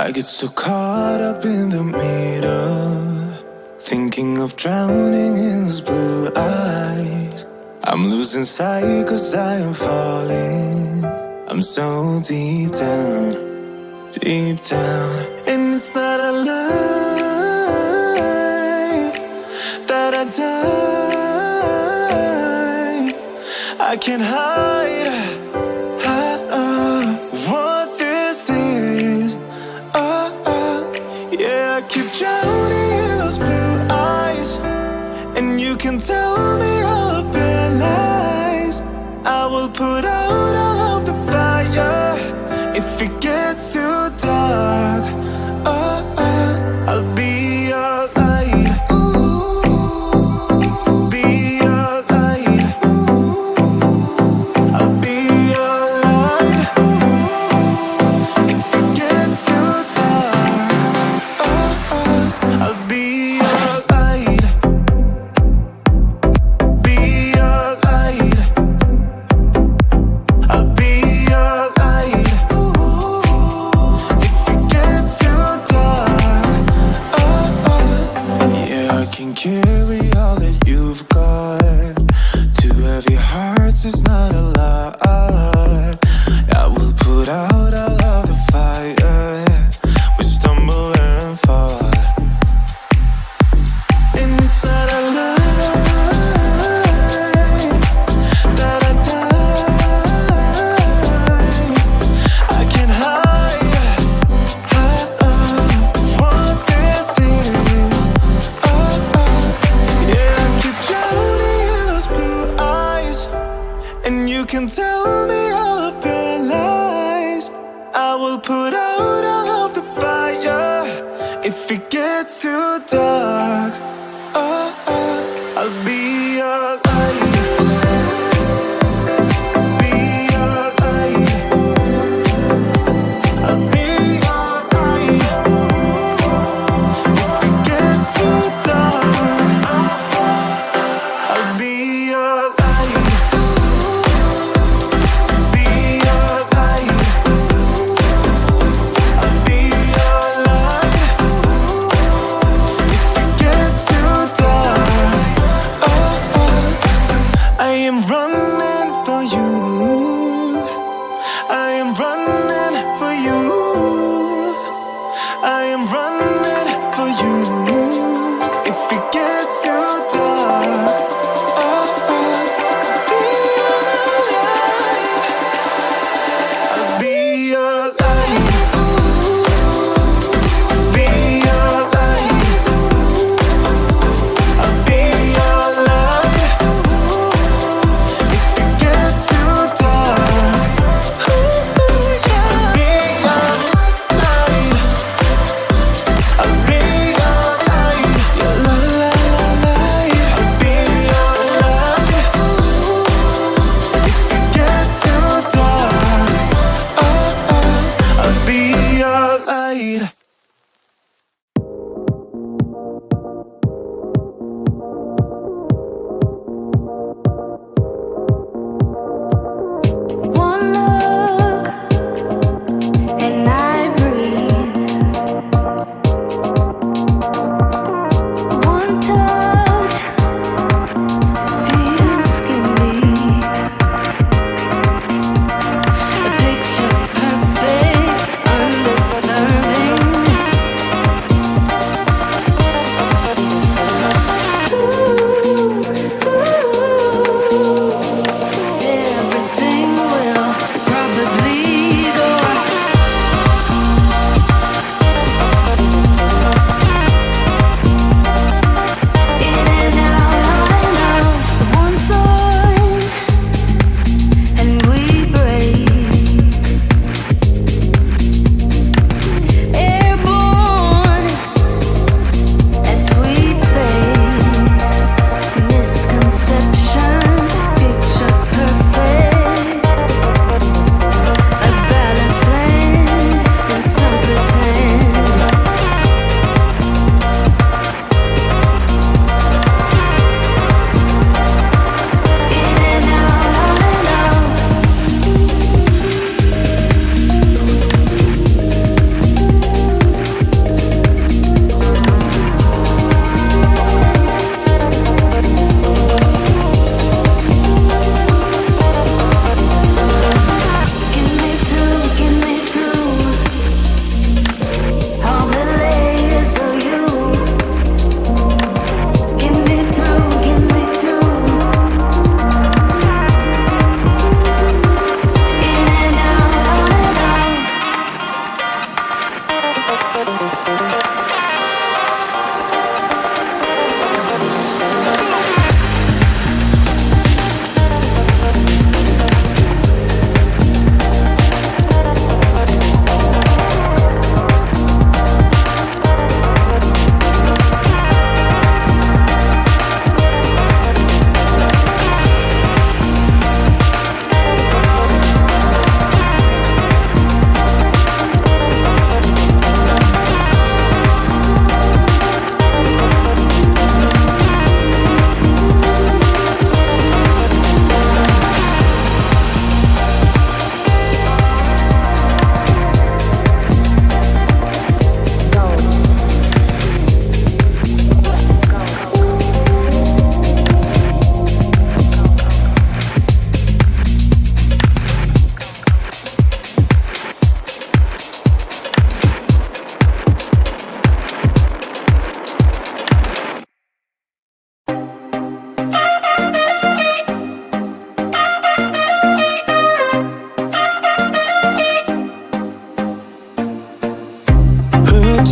I get so caught up in the middle, thinking of drowning in those blue eyes. I'm losing sight 'cause I am falling. I'm so deep down, deep down. And it's not a lie that I die. I can't hide what this is. Yeah, I keep drowning in those blue eyes, and you can tell me all of your lies. I will put out all of the fire if it gets too dark. I'll be your light. Be your light. I'll be your light. If it gets too dark, I'll be your light. Be your light. I'll be your light. If it gets too dark, yeah, I can carry all that you've got. Two heavy hearts is not a lot. I will put out all of the fire. We stumble and fall, and it's not a lie that I die. I can't hide what this is. Yeah, I keep drowning in those blue eyes, and you can tell me all of your lies. I will put out all of the fire if it gets too dark. I'll be your light. Be your light. I'll be your light. If it gets too dark, I'll be your light. Be your light. I'll be your light. If it gets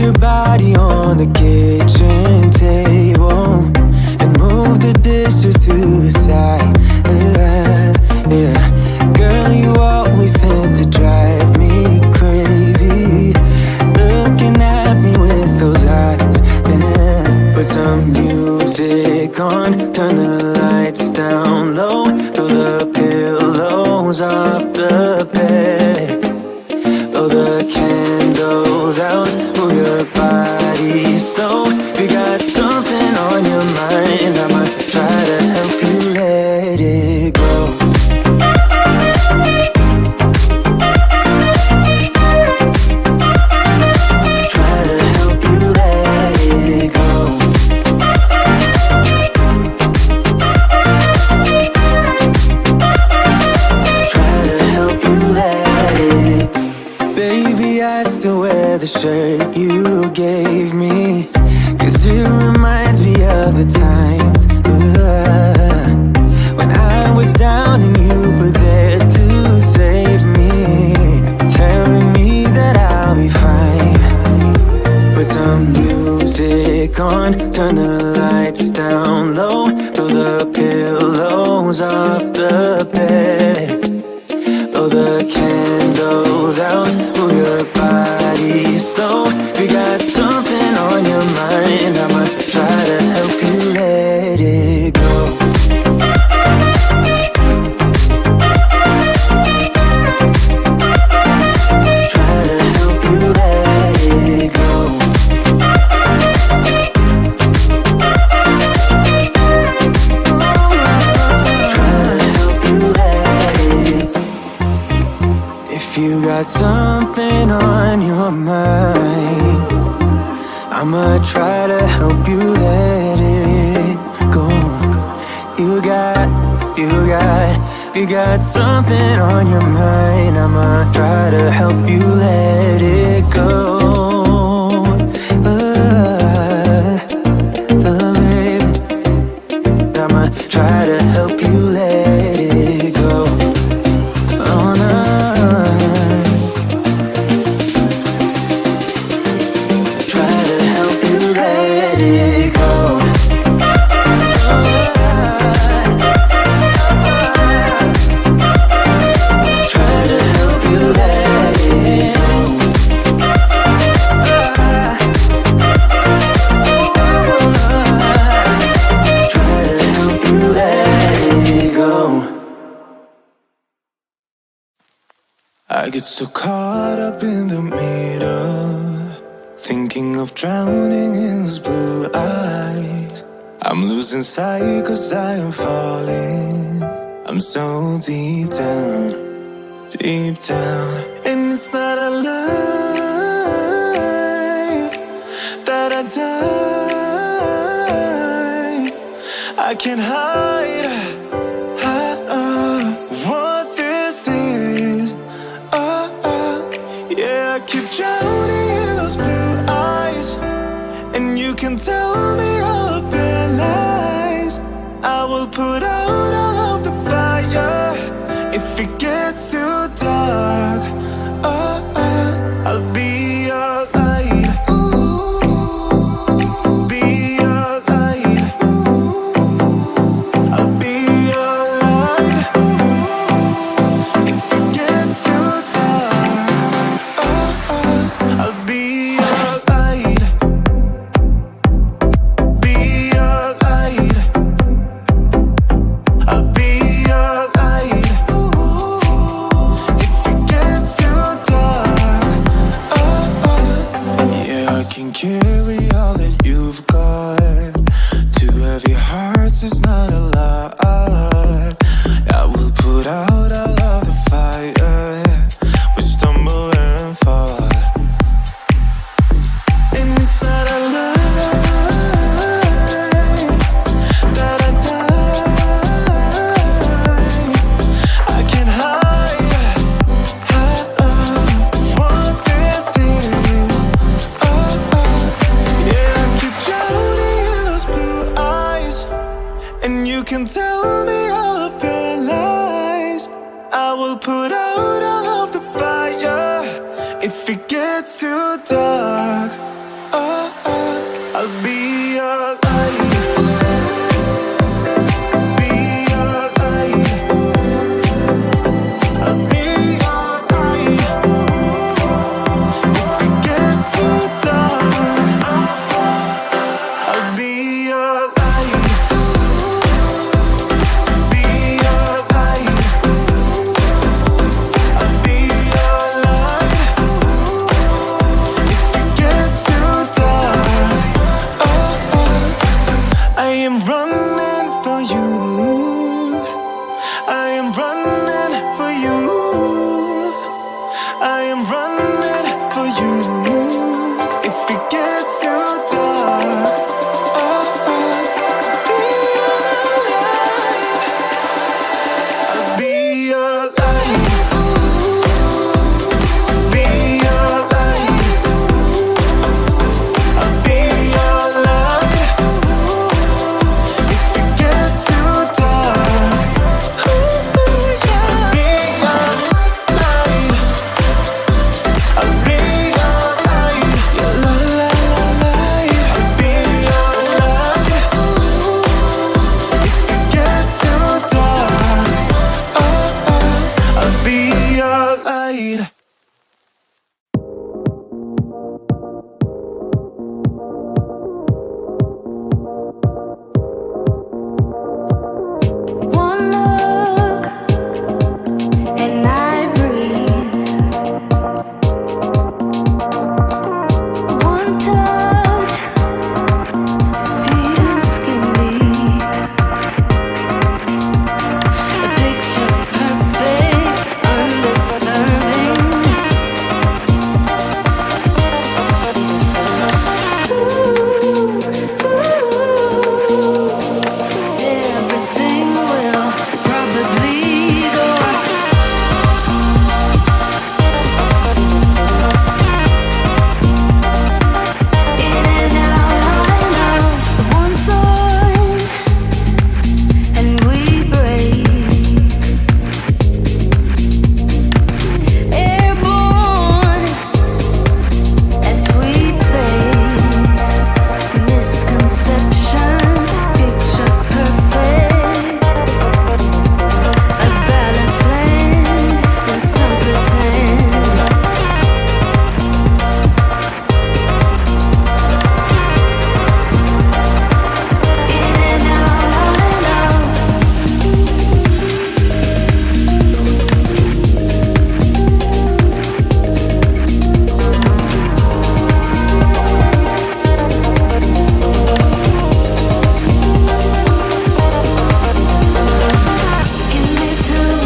your body on the kitchen table and move the dishes to the side. Yeah. Girl, you always tend to drive me crazy, looking at me with those eyes. Yeah. Put some music on, turn the lights down low, throw the pillows off the bed, blow the candles out, move your body slow. You got something on your mind, I'ma try to help you let it go. Try to help you let it go. Try to help you let it. Baby, I still wear the shirt you gave me, 'cause it reminds me of the times when I was down and you were there to save me, telling me that I'll be fine. Put some music on, turn the lights down low, throw the pillows off the bed, blow the candles out, move your body slow. You got something on your mind, I'ma try to help you let it go. Try to help you let it go. Try to help you let it. If you got something on your mind, I'ma try to help you let it go. You got something on your mind, I'ma try to help you let it go. Baby, I'ma try to help you let it go. Oh no. Try to help you let it go. Try to help you let it go. Try to help you let it go. I get so caught up in the middle, thinking of drowning in those blue eyes. I'm losing sight 'cause I am falling. I'm so deep down, deep down. And it's not a lie that I die. I can't hide what this is. Yeah, I keep drowning in those blue eyes, and you can tell me all of your lies. I will put out all of the fire if it gets too dark. I'll be your light. Be your light. I'll be your light. If it gets too dark, I'll be your light. Be your light. I'll be your light. If it gets too dark, yeah, I can carry all that you've got. Two heavy hearts is not a lot. I will put out all of the fire. We stumble and fall. And it's not a lie that I die. I can't hide what this is. Yeah, I keep drowning in those blue eyes, and you can tell me all of your lies. I will put out all of the fire if it gets too dark. I'll be your light. Be your light. I'll be your light. If it gets too dark, I'll be your light. Be your light. I'll be your light. If it gets too dark, I am running for you. I am running for you. I am running for you. If it gets too dark, I'll be your light. Be your light. I'll be your light. If it gets too dark, I'll be your light. I'll be your light. Your light. I'll be your light. If it gets too dark, I'll be your light. One look and I breathe. One touch feels skin deep. A picture perfect, undeserving. Everything will probably go in and out of one thought, and we break. Airborne as we face misconceptions, picture perfect, a balanced blend and some pretend. In and out of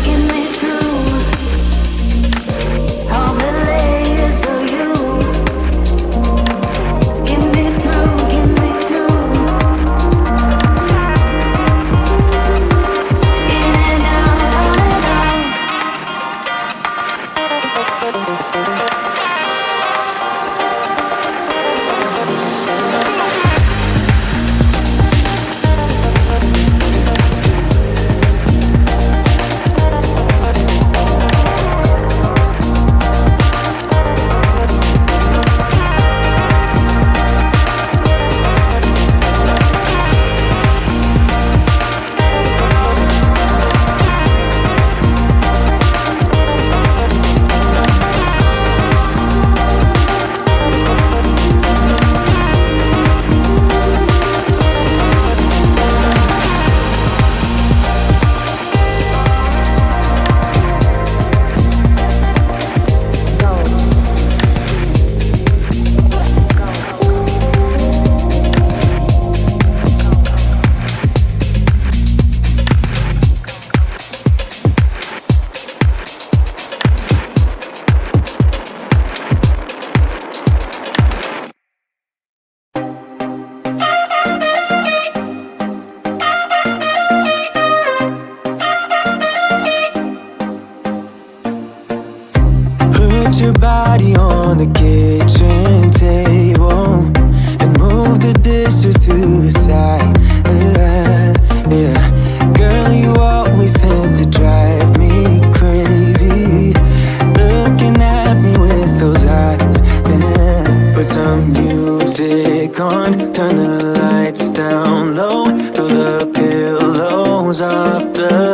Get me through all the layers of you. Get me through in and out. Put your body on the kitchen table and move the dishes to the side. Yeah. Girl, you always tend to drive me crazy, looking at me with those eyes. Yeah. Put some music knows after